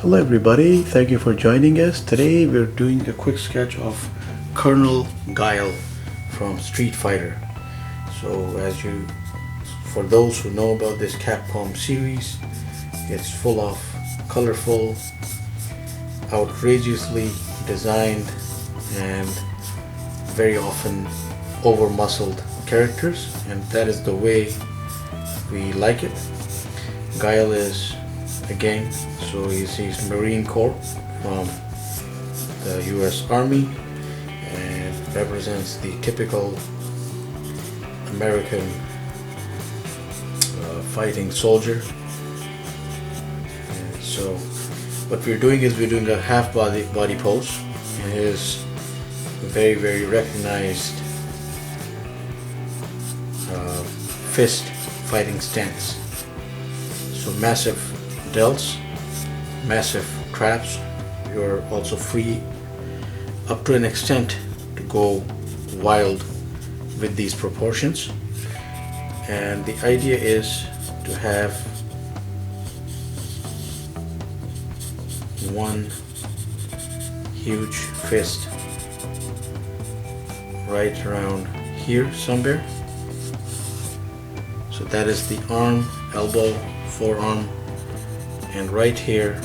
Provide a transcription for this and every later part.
Hello everybody, thank you for joining us. Today we're doing a quick sketch of Colonel Guile from Street Fighter. So for those who know about this Capcom series, it's full of colorful, outrageously designed and very often over-muscled characters, and that is the way we like it. Guile is, again, so he's Marine Corps from the US Army and represents the typical American fighting soldier. And so what we're doing is we're doing a half body pose in his very recognized fist fighting stance. So massive delts, massive traps. You're also free up to an extent to go wild with these proportions, and the idea is to have one huge fist right around here somewhere. So that is the arm, elbow, forearm, and right here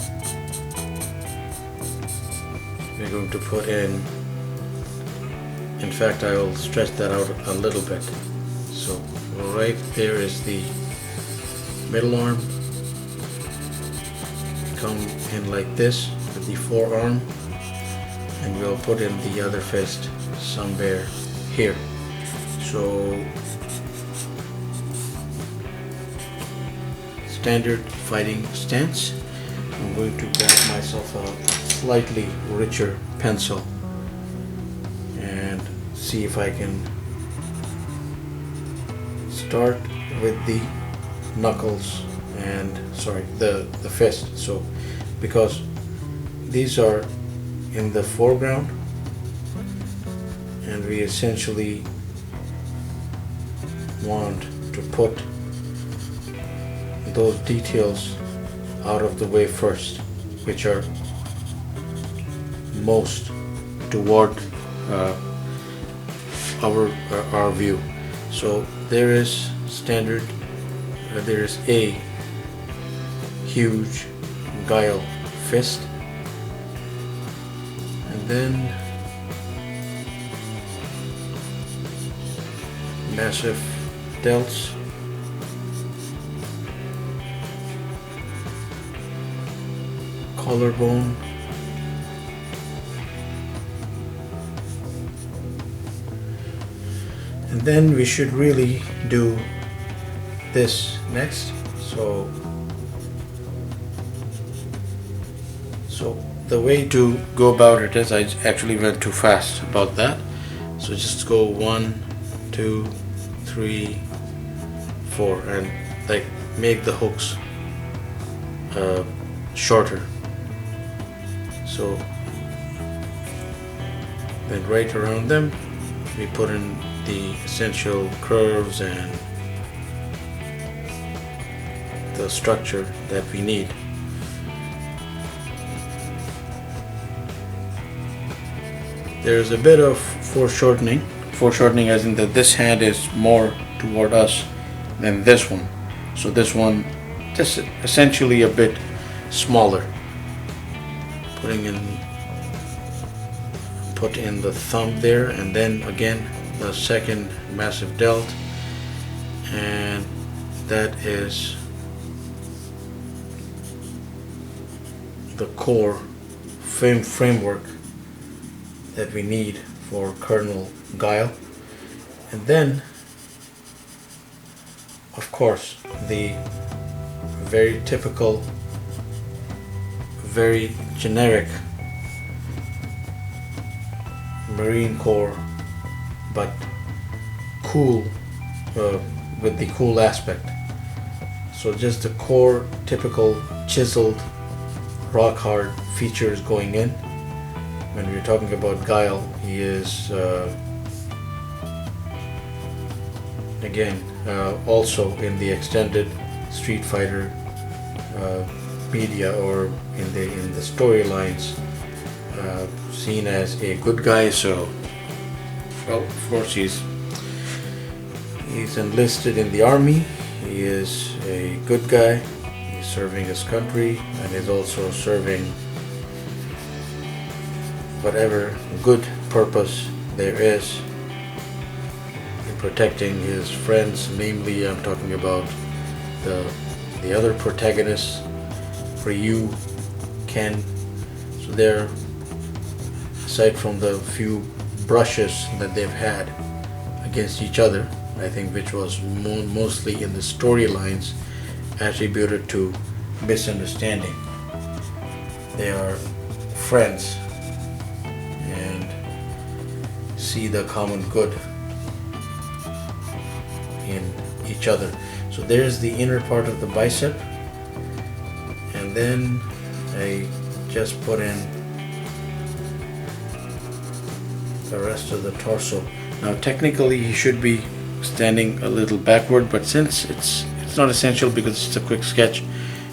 we're going to put in fact I will stretch that out a little bit. So right there is the middle arm, come in like this with the forearm, and we'll put in the other fist somewhere here. So standard fighting stance. I'm going to grab myself a slightly richer pencil and see if I can start with the knuckles and the fist. So because these are in the foreground and we essentially want to put those details out of the way first, which are most toward our view. So there is standard, there is a huge Guile fist, and then massive delts, collarbone, and then we should really do this next. So the way to go about it is, I actually went too fast about that, so just go 1, 2, 3, 4 and like make the hooks shorter. So then right around them we put in the essential curves and the structure that we need. There's a bit of foreshortening as in that this hand is more toward us than this one, so this one just essentially a bit smaller. Put in the thumb there, and then again the second massive delt, and that is the core framework that we need for Colonel Guile. And then of course the very typical, very generic Marine Corps, but cool, with the cool aspect. So just the core typical chiseled rock hard features going in. When we're talking about Guile, he is again also in the extended Street Fighter media or in the storylines seen as a good guy. So, well, of course he's enlisted in the army. He is a good guy. He's serving his country, and he's also serving whatever good purpose there is in protecting his friends. Namely, I'm talking about the other protagonists, Ryu, Ken. So they're, aside from the few brushes that they've had against each other, I think, which was mostly in the storylines attributed to misunderstanding, they are friends and see the common good in each other. So there's the inner part of the bicep, and then I just put in the rest of the torso. Now technically he should be standing a little backward, but since it's not essential because it's a quick sketch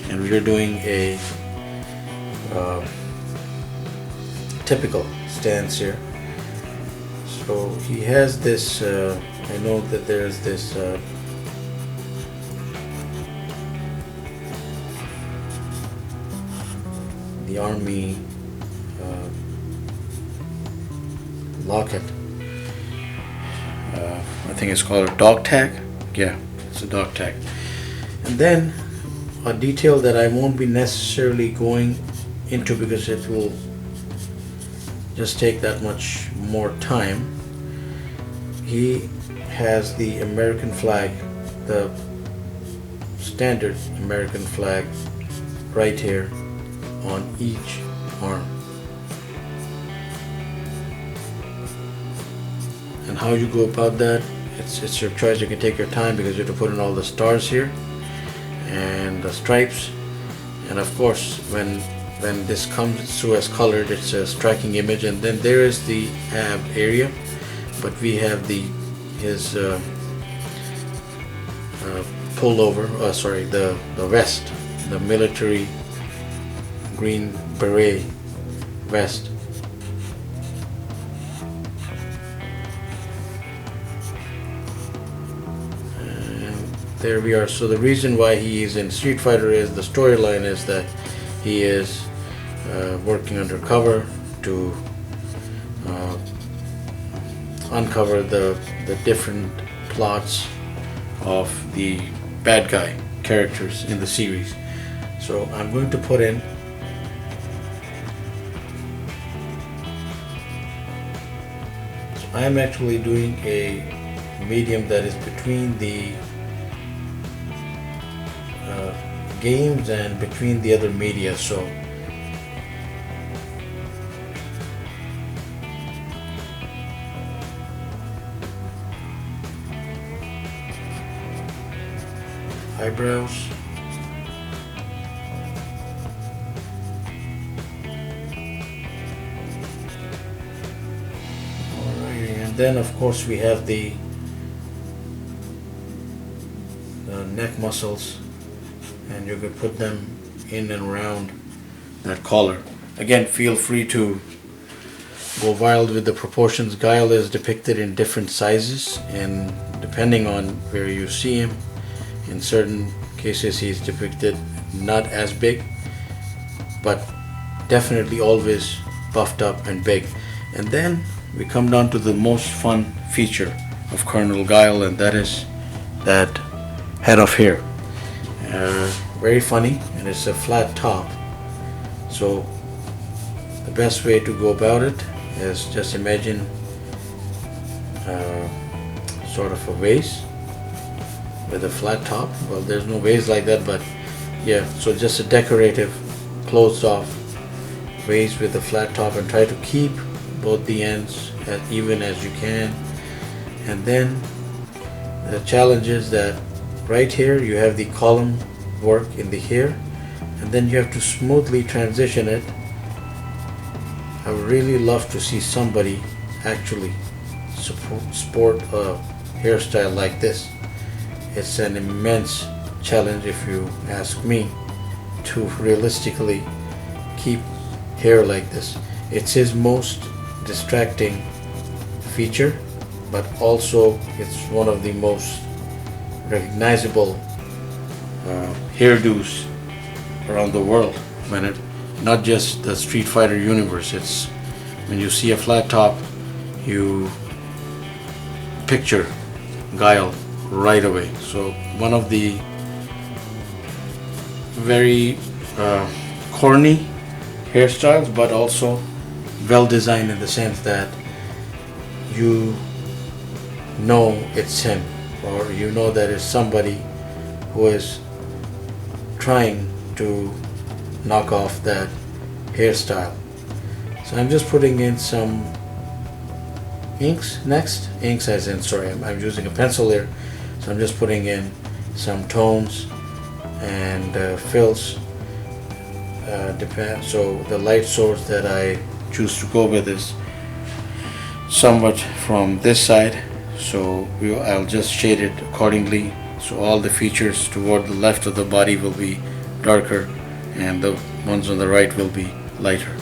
and we're doing a typical stance here. So he has this, I know that there's this the army locket. I think it's called a dog tag. Yeah, it's a dog tag. And then a detail that I won't be necessarily going into because it will just take that much more time. He has the American flag, the standard American flag, right here on each arm. And how you go about that, it's your choice. You can take your time because you have to put in all the stars here and the stripes, and of course when this comes through as colored, it's a striking image. And then there is the ab area, but we have his pullover, the vest, the military green beret vest. There we are. So the reason why he is in Street Fighter is the storyline is that he is working undercover to uncover the different plots of the bad guy characters in the series. So I'm going to put in I am actually doing a medium that is between the games and between the other media. So eyebrows, alright, and then of course we have the neck muscles, and you could put them in and around that collar. Again, feel free to go wild with the proportions. Guile is depicted in different sizes, and depending on where you see him, in certain cases he's depicted not as big, but definitely always buffed up and big. And then we come down to the most fun feature of Colonel Guile, and that is that head of hair. Very funny, and it's a flat top. So the best way to go about it is just imagine sort of a vase with a flat top. Well, there's no vase like that, but yeah, so just a decorative closed off vase with a flat top, and try to keep both the ends as even as you can. And then the challenge is that right here you have the column work in the hair, and then you have to smoothly transition it. I would really love to see somebody actually sport a hairstyle like this. It's an immense challenge if you ask me, to realistically keep hair like this. It's his most distracting feature, but also it's one of the most recognizable hairdos around the world. Not just the Street Fighter universe. It's when you see a flat top, you picture Guile right away. So one of the very corny hairstyles, but also well designed in the sense that you know it's him, or you know that it's somebody who is trying to knock off that hairstyle. So I'm just putting in some inks next. Inks as in, sorry, I'm using a pencil here. So I'm just putting in some tones and fills. So the light source that I choose to go with is somewhat from this side. So I'll just shade it accordingly. So all the features toward the left of the body will be darker and the ones on the right will be lighter.